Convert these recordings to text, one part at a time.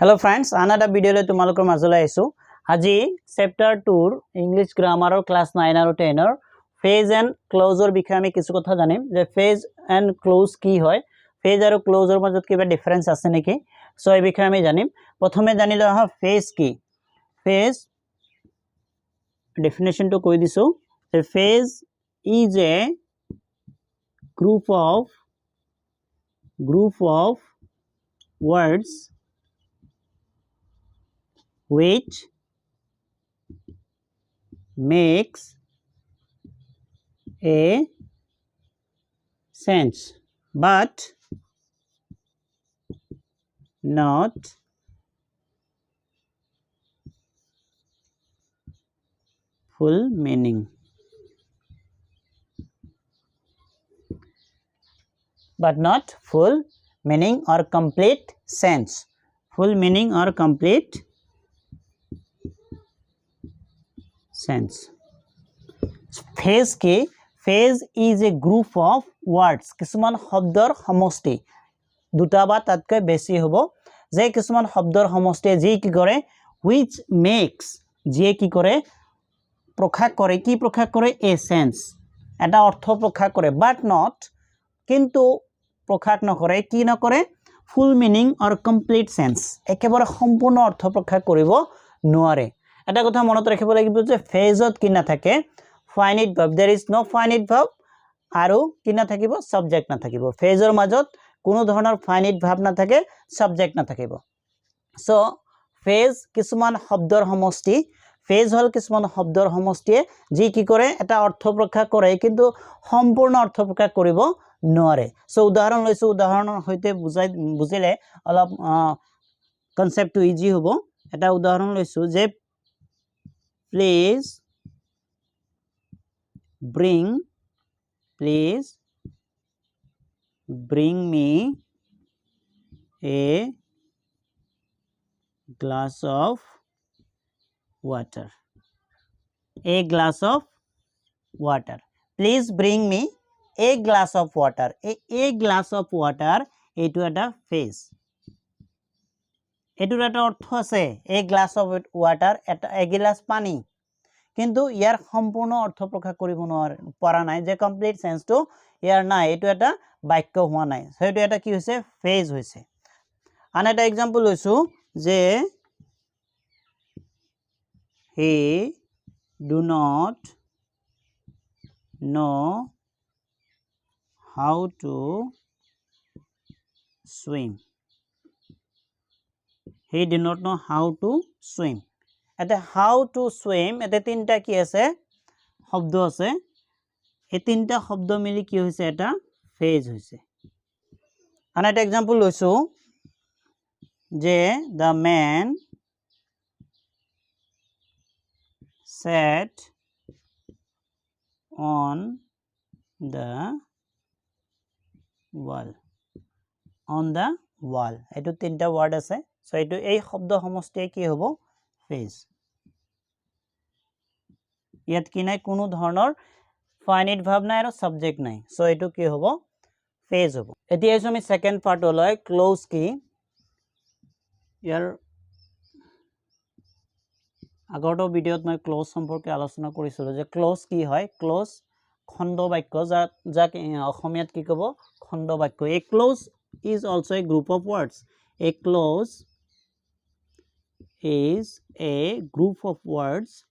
Hello friends, another video le tumalokor majole aisu. Aji chapter 2 English grammar or class 9 or 10 or phase and closure বিষয়ে আমি কিছু কথা জানিম যে phase and close কি হয় phase আৰু close ৰ মাজত কিবা ডিফাৰেন্স আছে নেকি সো এই বিষয়ে আমি জানিম প্ৰথমে জানিলো আহা phase কি phase definition to কৈ দিছো a phase is a group of words which makes a sense but not full meaning. But not full meaning or complete sense. Full meaning or complete sense. Phase ke phase is a group of words. Kisuman শব্দৰ সমষ্টি দুটা বা তাতকৈ বেছি হ'ব যে কিছুমান শব্দৰ সমষ্টি যি কি কৰে which makes যে কি কৰে প্ৰকাশ কৰে কি প্ৰকাশ কৰে a sense এটা অৰ্থ প্ৰকাশ কৰে but not কিন্তু প্ৰকাশ নকৰে কি নকৰে full meaning or complete sense একেবাৰে সম্পূৰ্ণ অৰ্থ প্ৰকাশ কৰিব নোৱাৰে এটা কথা মনত ৰাখিব লাগিব যে phase-ত কি না থাকে finite verb there is no finite verb আৰু কি না থাকিব subject না থাকিব phase-ৰ মাজত কোনো ধৰণৰ finite verb না থাকে subject না থাকিব so phase কিছুমান শব্দৰ সমষ্টি phase হল কিছুমান শব্দৰ সমষ্টিয়ে যি কি কৰে এটা অৰ্থ প্ৰকাশ কৰে কিন্তু সম্পূৰ্ণ অৰ্থ প্ৰকাশ কৰিব নোৱাৰে সো উদাহৰণ লৈছো উদাহৰণৰ সৈতে বুজিলে অলপ কনসেপ্টটো ইজি হ'ব এটা উদাহৰণ লৈছো যে please bring me a glass of water please bring me a glass of water a glass of water etu eta phase etur eta ortho ase a glass of water eta a glass pani কিন্তু ইয়াৰ সম্পূৰ্ণ অৰ্থ প্ৰকাশ কৰিব পৰা নাই যে complete sense to ইয়াৰ নাই এটো এটা বাক্য হোৱা নাই সো এটো এটা কি হৈছে ফেজ হৈছে আন এটা एग्जांपल লৈছো যে he do not know how to swim he do not know how to swim এটা how to swim এটা তিনটা কি আছে শব্দ আছে এই তিনটা শব্দ মিলি কি হৈছে এটা ফেজ হৈছে আন এটা एग्जांपल লৈছো যে the man sat on the wall এটো তিনটা ওয়ার্ড আছে সো এটো এই শব্দ সমষ্টি কি হ'ব ফেজ ইয়াত কি নাই কোনো ধৰণৰ ফাইনাইট ভাৰ্ব নাই আৰু সাবজেক্ট নাই সো এটো কি হ'ব ফেজ হ'ব এতিয়া আমি সেকেন্ড পার্ট হলয় ক্লোজ কি ইয়াৰ আগৰটো ভিডিওত মই ক্লোজ সম্পৰ্কে আলোচনা কৰিছিলো যে ক্লোজ কি হয় ক্লোজ খণ্ড বাক্য যাক অসমীয়াত কি ক'ব খণ্ড বাক্য a clause is also a group of words a clause is a group of words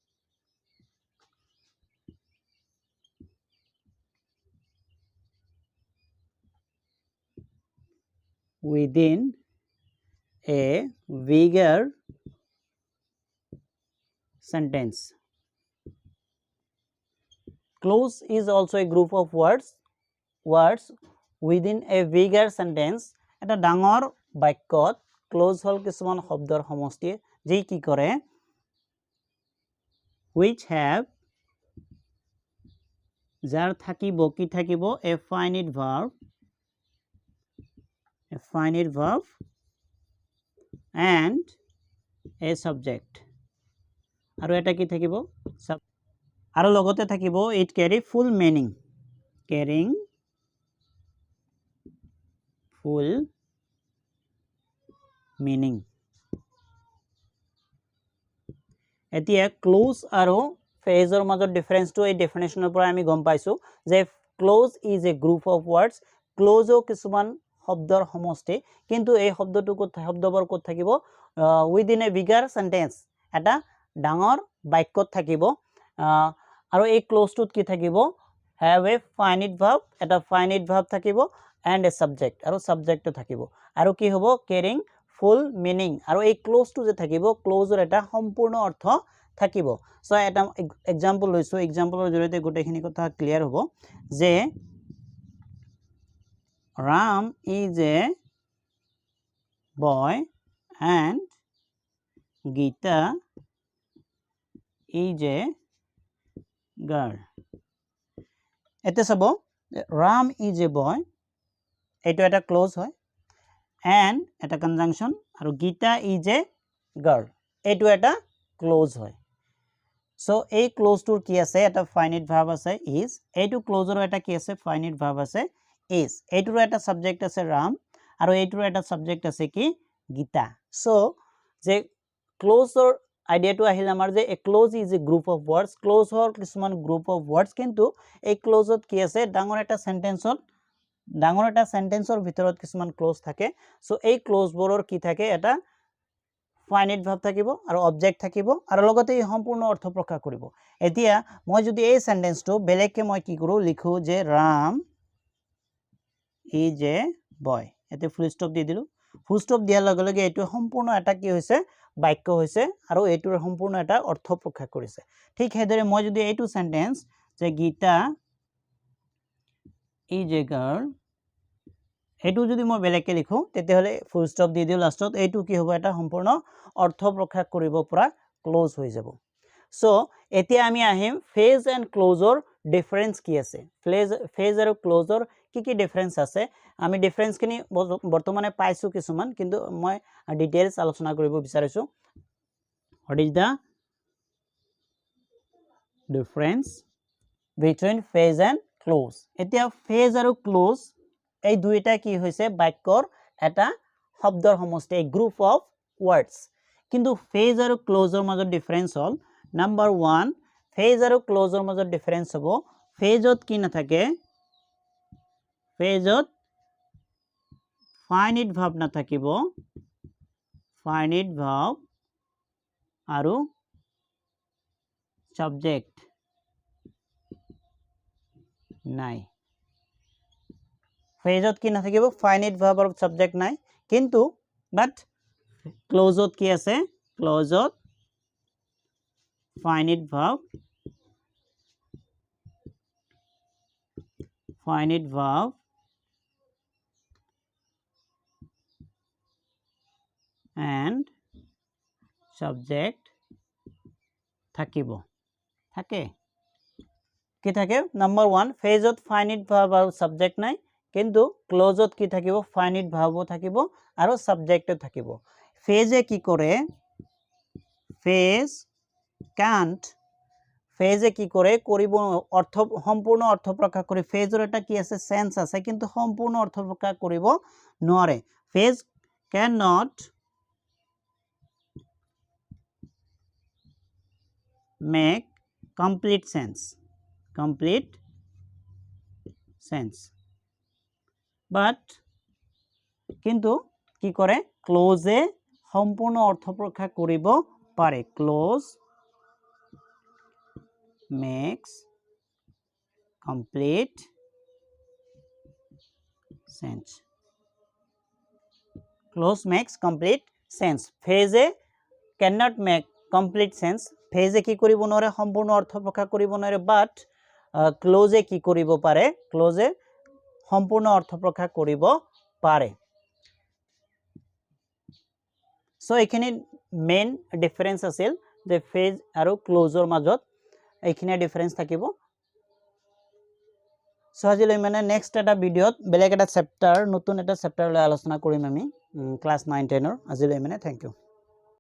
within a bigger sentence clause is also a group of words within a bigger sentence এটা ডাঙৰ বাক্যত ক্লোজ হল কিছুমান শব্দৰ সমষ্টি যি কি কৰে which have যাৰ থাকিব কি থাকিব a finite verb and a subject আৰু এটা কি থাকিব আৰু লগতে থাকিব it carry full meaning carrying full meaning এতিয়া ক্লোজ আৰু ফেজৰ মাজত ডিফাৰেন্সটো এই ডেফিনেশ্যনৰ পৰা আমি গম পাইছোঁ যে clause is a group of words ক্লোজো কিছুমান শব্দৰ সমষ্টি কিন্তু এই শব্দটো শব্দবোৰ ক'ত থাকিব উইদিন এ বিগাৰ সেন্টেন্স এটা ডাঙৰ বাক্যত থাকিব আৰু এই ক্লোজটোত কি থাকিব হ্যাভ এ ফাইনিট ভাৰ্ব এটা ফাইনিট ভাৰ্ব থাকিব এন্ড এ সাবজেক্ট আৰু সাবজেক্টও থাকিব আৰু কি হ'ব কেৰিং ফুল মিনিং আৰু এই ক্লোজটো যে থাকিব ক্লোজৰ এটা সম্পূৰ্ণ অৰ্থ থাকিব সো এটা এক্সাম্পল লৈছো এক্সাম্পলৰ জৰিয়তে গোটেইখিনি কথা ক্লিয়াৰ হ'ব যে Ram is a boy and Geeta is a girl. এতে সব Ram is a boy এটো এটা ক্লোজ হয় and এটা কনজাংশন আৰু Geeta is a girl এটো এটা ক্লোজ হয় সো এই ক্লোজটোৰ কি আছে এটা ফাইনিট ভাৰ্ব আছে is এটো ক্লোজৰ এটা কি আছে ফাইনিট ভাৰ্ব আছে is এইটোৰ এটা সাবজেক্ট আছে Ram আৰু এইটোৰ এটা সাবজেক্ট আছে কি Geeta সো যে ক্লোজৰ আইডিয়াটো আহিল আমাৰ যে a clause is a group of words clause হল কিছুমান গ্ৰুপ অফ ওয়াৰ্ডস কিন্তু এই ক্লোজত কি আছে ডাঙৰ এটা সেন্টেন্সৰ ভিতৰত কিছুমান ক্লোজ থাকে সো এই ক্লোজবোৰৰ কি থাকে এটা ফাইনিট ভাৰ্ব থাকিব আৰু অবজেক্ট থাকিব আৰু লগতে এই সম্পূৰ্ণ অৰ্থ প্ৰকাশ কৰিব এতিয়া মই যদি এই সেন্টেন্সটো বেলেগকে মই কি কৰো লিখো যে Ram is a boy এতে ফুল স্টপ দি দিলো ফুল স্টপ দিয়াৰ লগে লগে এটো সম্পূৰ্ণ এটা কি হৈছে বাক্য হৈছে আৰু এটোৰ সম্পূৰ্ণ এটা অৰ্থ প্ৰকাশ কৰিছে ঠিক হেদৰে মই যদি এইটো সেন্টেন্স যে Geeta is a girl এটো যদি মই বেলেগকে লিখো তেতে হলে ফুল স্টপ দি দিও লাষ্টত এটো কি হ'ব এটা সম্পূৰ্ণ অৰ্থ প্ৰকাশ কৰিব পৰা ক্লোজ হৈ যাব সো এতিয়া আমি আহিম ফেজ এন্ড ক্লোজৰ ডিফাৰেন্স কি আছে ফেজ আৰু ক্লোজৰ কি ডিফাৰেন্স আছে আমি ডিফাৰেন্স খিনি বৰ্তমানে পাইছো কিছুমান কিন্তু মই ডিটেইলস আলোচনা কৰিব বিচাৰিছো what is the difference between phase and close এতিয়া phase আৰু close এই দুইটা কি হৈছে বাক্যৰ এটা শব্দৰ সমষ্টি a group of words কিন্তু phase আৰু closeৰ মাজত ডিফাৰেন্স হল নাম্বাৰ 1 phase আৰু closeৰ মাজত ডিফাৰেন্স হ'ব phaseত কি নাথাকে phaseত ফাইনিট ভাৰ্ব না থাকিব ফাইনিট ভাৰ্ব আৰু সাবজেক্ট নাই phaseত কি না থাকিব ফাইনিট ভাৰ্ব আৰু সাবজেক্ট নাই কিন্তু বাট ক্লোজত কি আছে ক্লোজত ফাইনিট ভার্ব and subject থাকিব থাকে কি থাকে নাম্বার 1 ফেজত ফাইনিট ভার্ব আৰু সাবজেক্ট নাই কিন্তু ক্লোজত কি থাকিব ফাইনিট ভাৰ্বও থাকিব আৰু সাবজেক্টও থাকিব ফেজে কি কৰে ফেজে কি কৰে কৰিব অৰ্থ সম্পূৰ্ণ অৰ্থ প্ৰকাশ কৰে ফেজৰ এটা কি আছে সেন্স আছে কিন্তু সম্পূৰ্ণ অৰ্থ প্ৰকাশ কৰিব নোৱাৰে phase cannot make complete sense but কিন্তু কি কৰে ক্লোজে সম্পূৰ্ণ অৰ্থ প্ৰকাশ কৰিব পাৰে close makes complete sense close makes complete sense phase cannot make complete sense phase কি কৰিব নোৱাৰে সম্পূৰ্ণ অৰ্থ প্ৰকাশ কৰিব নোৱাৰে but close কি কৰিব পাৰে close সম্পূৰ্ণ অৰ্থ প্ৰকাশ কৰিব পাৰে সো এখানে মেইন ডিফাৰেন্স আছিল যে ফেজ আৰু ক্লোজৰ মাজত এইখিনি ডিফাৰেন্স থাকিব সো আজিলৈ মানে নেক্সট এটা ভিডিওত বেলেগ এটা চেপ্টাৰ নতুন এটা চেপ্টাৰ লৈ আলোচনা কৰিম আমি ক্লাস 9 10 ৰ আজিলৈ মানে থ্যাংক ইউ